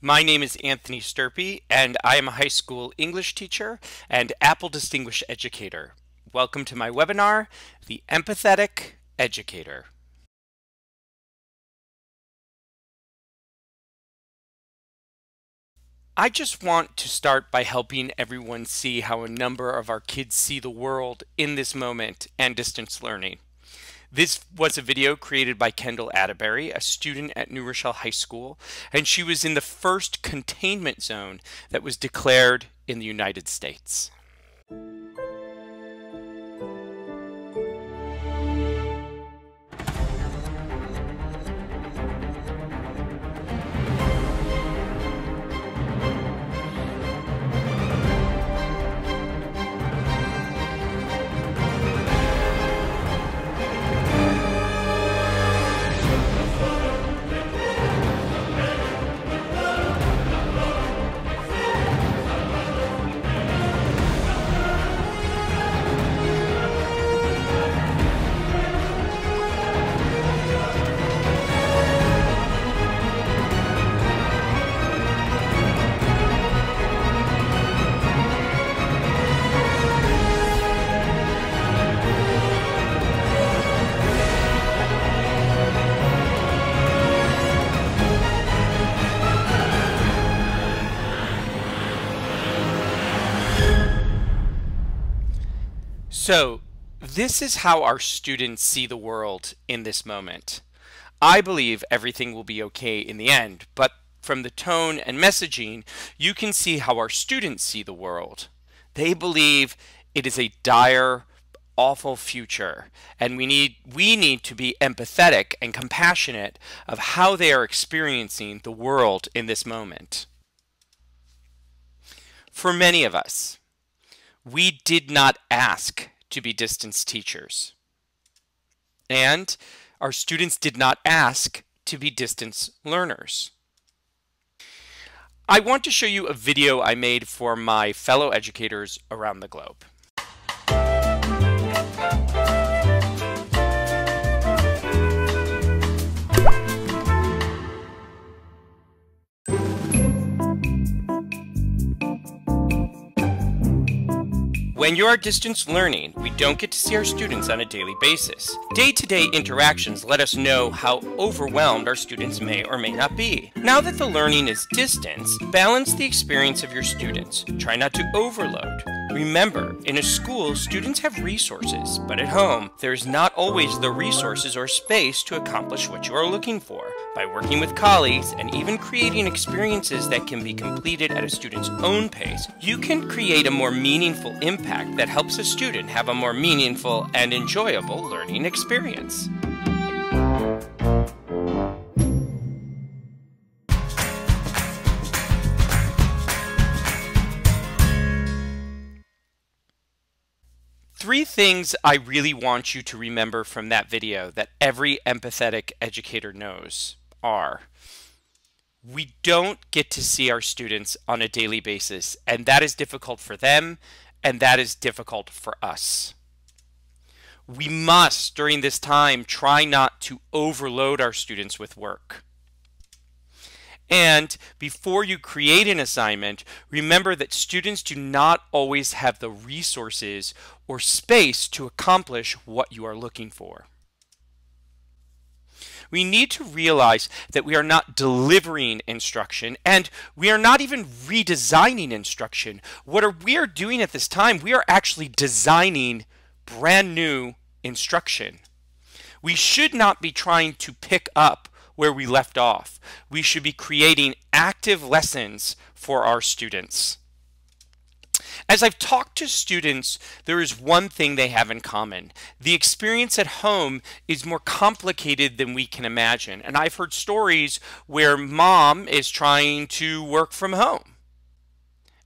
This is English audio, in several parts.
My name is Anthony Sturpey, and I am a high school English teacher and Apple Distinguished Educator. Welcome to my webinar, The Empathetic Educator. I just want to start by helping everyone see how a number of our kids see the world in this moment and distance learning. This was a video created by Kendall Atterbury, a student at New Rochelle High School, and she was in the first containment zone that was declared in the United States. So, this is how our students see the world in this moment. I believe everything will be okay in the end, but from the tone and messaging, you can see how our students see the world. They believe it is a dire, awful future, and we need to be empathetic and compassionate of how they are experiencing the world in this moment. For many of us, we did not ask to be distance teachers. And our students did not ask to be distance learners. I want to show you a video I made for my fellow educators around the globe. When you are distance learning, we don't get to see our students on a daily basis. Day-to-day interactions let us know how overwhelmed our students may or may not be. Now that the learning is distance, balance the experience of your students. Try not to overload. Remember, in a school, students have resources, but at home, there is not always the resources or space to accomplish what you are looking for. By working with colleagues and even creating experiences that can be completed at a student's own pace, you can create a more meaningful impact that helps a student have a more meaningful and enjoyable learning experience. Three things I really want you to remember from that video that every empathetic educator knows are: we don't get to see our students on a daily basis, and that is difficult for them, and that is difficult for us. We must, during this time, try not to overload our students with work. And before you create an assignment, remember that students do not always have the resources or space to accomplish what you are looking for. We need to realize that we are not delivering instruction, and we are not even redesigning instruction. What we are doing at this time, we are actually designing brand new instruction. We should not be trying to pick up where we left off. We should be creating active lessons for our students. As I've talked to students, there is one thing they have in common. The experience at home is more complicated than we can imagine. And I've heard stories where mom is trying to work from home.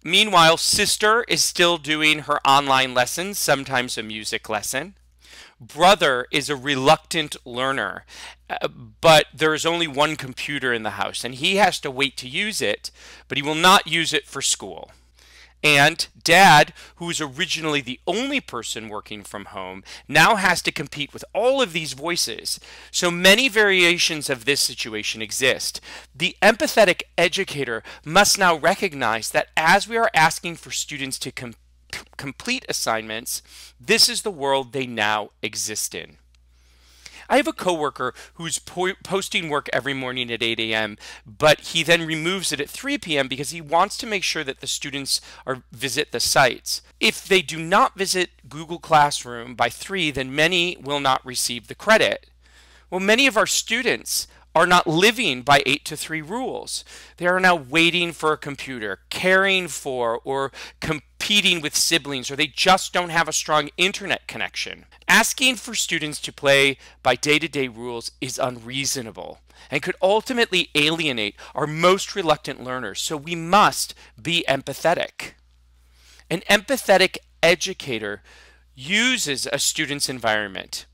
Meanwhile, sister is still doing her online lessons, sometimes a music lesson. Brother is a reluctant learner, but there is only one computer in the house, and he has to wait to use it, but he will not use it for school. And dad, who was originally the only person working from home, now has to compete with all of these voices. So many variations of this situation exist. The empathetic educator must now recognize that as we are asking for students to complete assignments, this is the world they now exist in. I have a coworker who's posting work every morning at 8 a.m., but he then removes it at 3 p.m. because he wants to make sure that the students visit the sites. If they do not visit Google Classroom by 3, then many will not receive the credit. Well, many of our students are not living by 8 to 3 rules. They are now waiting for a computer, caring for or competing with siblings, or they just don't have a strong internet connection. Asking for students to play by day-to-day rules is unreasonable and could ultimately alienate our most reluctant learners, so we must be empathetic. An empathetic educator uses a student's environment.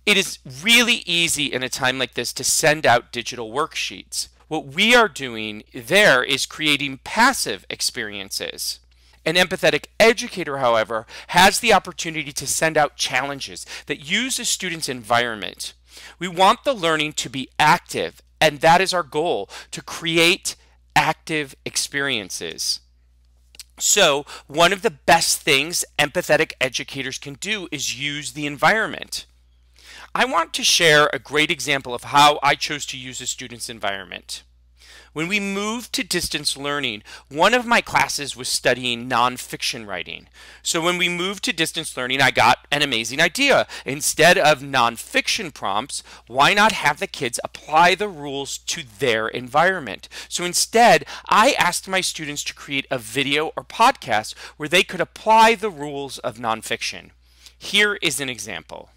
It is really easy in a time like this to send out digital worksheets. What we are doing there is creating passive experiences. An empathetic educator, however, has the opportunity to send out challenges that use a student's environment. We want the learning to be active, and that is our goal, to create active experiences. So, one of the best things empathetic educators can do is use the environment. I want to share a great example of how I chose to use a student's environment. When we moved to distance learning, one of my classes was studying nonfiction writing. So when we moved to distance learning, I got an amazing idea. Instead of nonfiction prompts, why not have the kids apply the rules to their environment? So instead, I asked my students to create a video or podcast where they could apply the rules of nonfiction. Here is an example.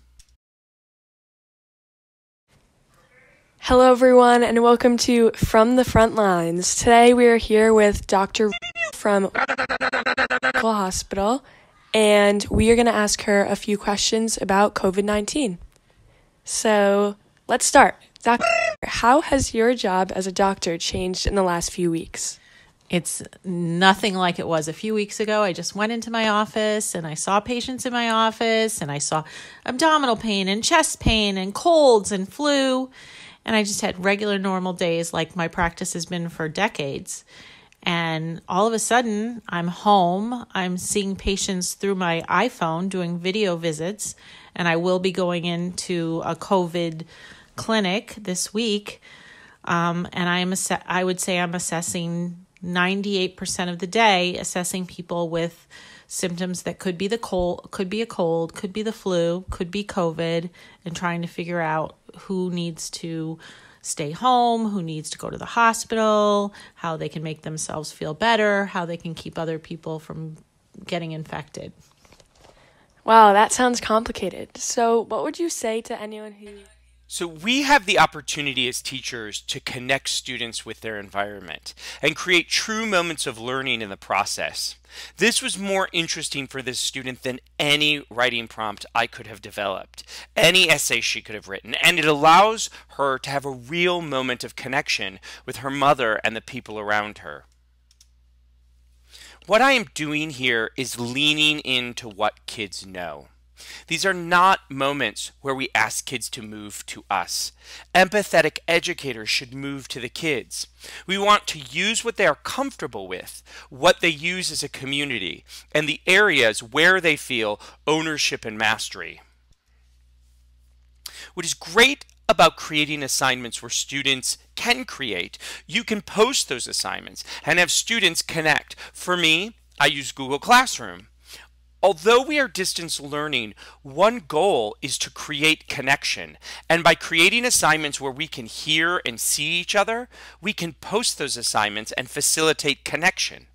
Hello everyone and welcome to From the Front Lines. Today we are here with Dr. from Hospital and we are going to ask her a few questions about COVID-19. So let's start. Doctor, how has your job as a doctor changed in the last few weeks? It's nothing like it was a few weeks ago. I just went into my office and I saw patients in my office and I saw abdominal pain and chest pain and colds and flu. And I just had regular normal days like my practice has been for decades. And all of a sudden, I'm home. I'm seeing patients through my iPhone doing video visits. And I will be going into a COVID clinic this week. And I would say I'm assessing 98% of the day, assessing people with symptoms that could be the cold, could be a cold, could be the flu, could be COVID, and trying to figure out who needs to stay home, who needs to go to the hospital, how they can make themselves feel better, how they can keep other people from getting infected. Wow, that sounds complicated. So what would you say to anyone who... So we have the opportunity as teachers to connect students with their environment and create true moments of learning in the process. This was more interesting for this student than any writing prompt I could have developed, any essay she could have written, and it allows her to have a real moment of connection with her mother and the people around her. What I am doing here is leaning into what kids know. These are not moments where we ask kids to move to us. Empathetic educators should move to the kids. We want to use what they are comfortable with, what they use as a community, and the areas where they feel ownership and mastery. What is great about creating assignments where students can create, you can post those assignments and have students connect. For me, I use Google Classroom. Although we are distance learning, one goal is to create connection. And by creating assignments where we can hear and see each other, we can post those assignments and facilitate connection.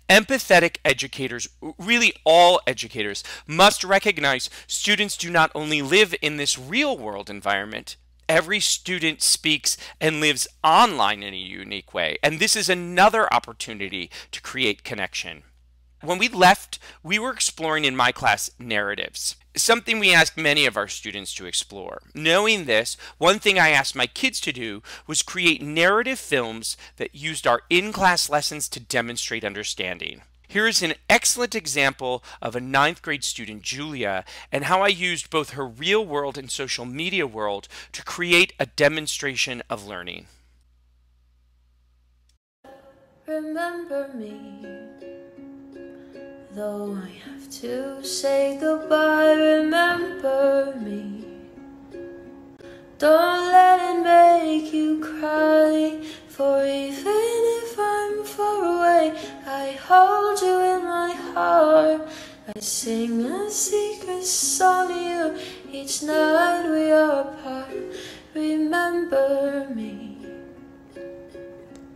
Empathetic educators, really all educators, must recognize students do not only live in this real world environment. Every student speaks and lives online in a unique way. And this is another opportunity to create connection. When we left, we were exploring in my class narratives, something we asked many of our students to explore. Knowing this, one thing I asked my kids to do was create narrative films that used our in-class lessons to demonstrate understanding. Here is an excellent example of a 9th grade student, Julia, and how I used both her real world and social media world to create a demonstration of learning. Remember me, though I have to say goodbye. Remember me, don't let it make you cry. For even if I'm far away, I hold you in my heart. I sing a secret song to you each night we are apart. Remember me,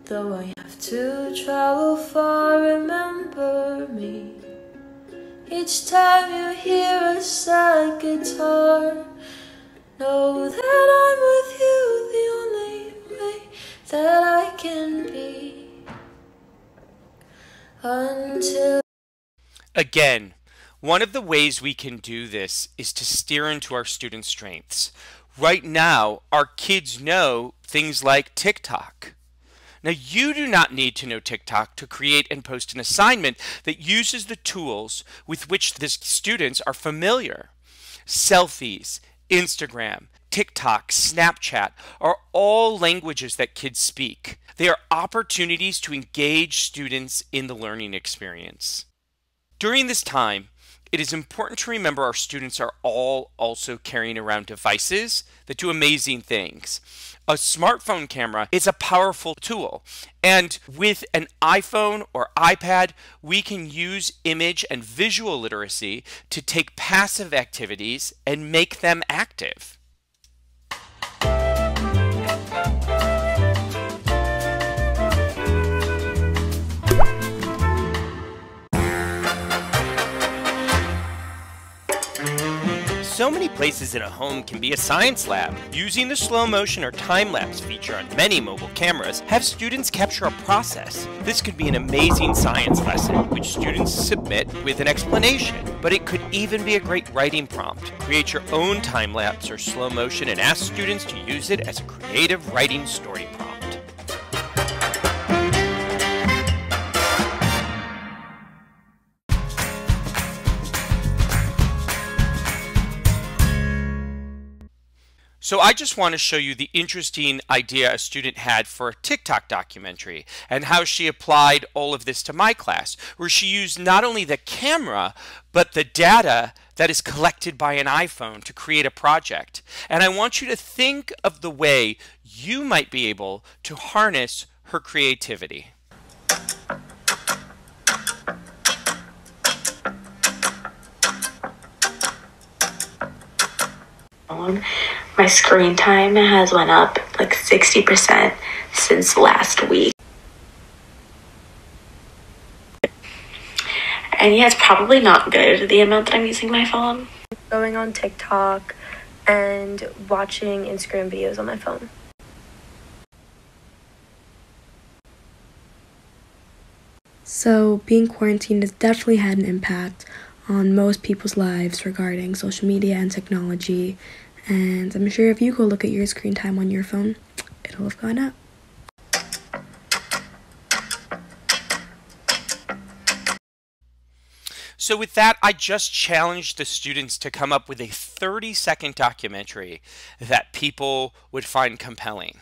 though I have to travel far. Remember me, each time you hear a sad guitar. Know that I'm with you the only way that I can be. Until Again, one of the ways we can do this is to steer into our students' strengths. Right now, our kids know things like TikTok. Now, you do not need to know TikTok to create and post an assignment that uses the tools with which the students are familiar. Selfies, Instagram, TikTok, Snapchat are all languages that kids speak. They are opportunities to engage students in the learning experience. During this time, it is important to remember our students are all also carrying around devices that do amazing things. A smartphone camera is a powerful tool, and with an iPhone or iPad, we can use image and visual literacy to take passive activities and make them active. So many places in a home can be a science lab. Using the slow motion or time-lapse feature on many mobile cameras, have students capture a process. This could be an amazing science lesson, which students submit with an explanation. But it could even be a great writing prompt. Create your own time-lapse or slow motion and ask students to use it as a creative writing story prompt. So I just want to show you the interesting idea a student had for a TikTok documentary and how she applied all of this to my class, where she used not only the camera, but the data that is collected by an iPhone to create a project. And I want you to think of the way you might be able to harness her creativity. My screen time has went up like 60% since last week. And yeah, it's probably not good, the amount that I'm using my phone. Going on TikTok and watching Instagram videos on my phone. So being quarantined has definitely had an impact on most people's lives regarding social media and technology. And I'm sure if you go look at your screen time on your phone, it'll have gone up. So with that, I just challenged the students to come up with a 30-second documentary that people would find compelling.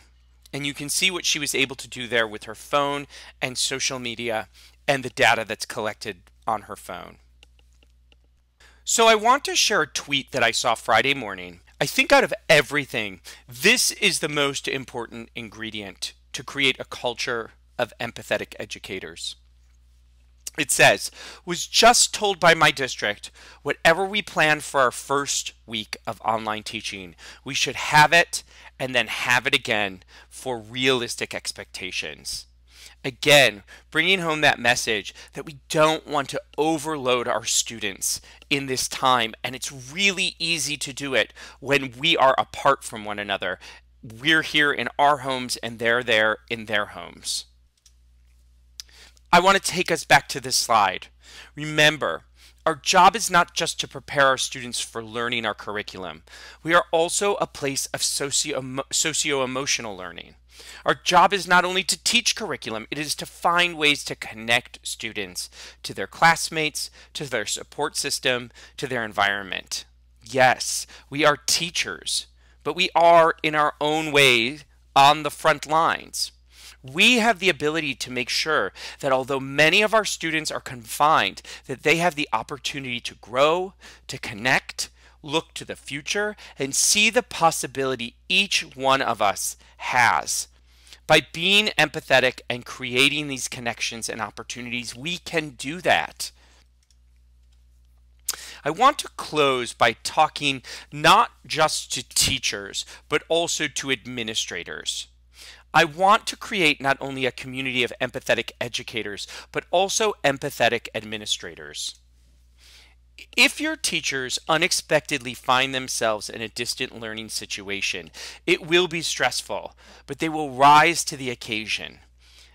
And you can see what she was able to do there with her phone and social media and the data that's collected on her phone. So I want to share a tweet that I saw Friday morning. I think out of everything, this is the most important ingredient to create a culture of empathetic educators. It says, was just told by my district, whatever we plan for our first week of online teaching, we should have it and then have it again for realistic expectations. Again, bringing home that message that we don't want to overload our students in this time, and it's really easy to do it when we are apart from one another. We're here in our homes and they're there in their homes. I want to take us back to this slide. Remember, our job is not just to prepare our students for learning our curriculum. We are also a place of socio-emotional learning. Our job is not only to teach curriculum, it is to find ways to connect students to their classmates, to their support system, to their environment. Yes, we are teachers, but we are in our own way on the front lines. We have the ability to make sure that although many of our students are confined, that they have the opportunity to grow, to connect, look to the future, and see the possibility each one of us has. By being empathetic and creating these connections and opportunities, we can do that. I want to close by talking not just to teachers, but also to administrators. I want to create not only a community of empathetic educators, but also empathetic administrators. If your teachers unexpectedly find themselves in a distant learning situation, it will be stressful, but they will rise to the occasion.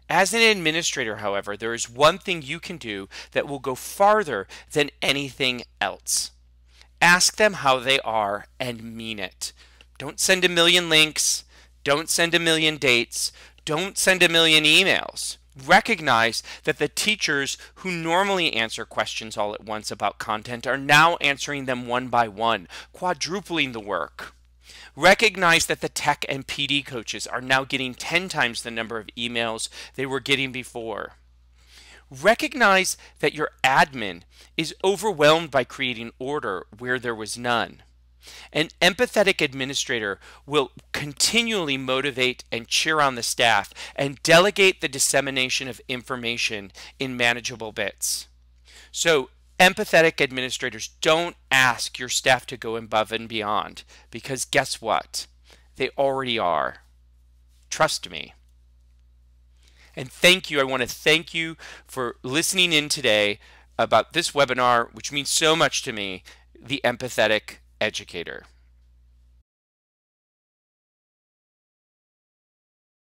As an administrator, however, there is one thing you can do that will go farther than anything else. Ask them how they are and mean it. Don't send a million links. Don't send a million dates. Don't send a million emails. Recognize that the teachers who normally answer questions all at once about content are now answering them one by one, quadrupling the work. Recognize that the tech and PD coaches are now getting 10 times the number of emails they were getting before. Recognize that your admin is overwhelmed by creating order where there was none. An empathetic administrator will continually motivate and cheer on the staff and delegate the dissemination of information in manageable bits. So, empathetic administrators, don't ask your staff to go above and beyond, because guess what? They already are. Trust me. And thank you. I want to thank you for listening in today about this webinar, which means so much to me, the Empathetic Educator.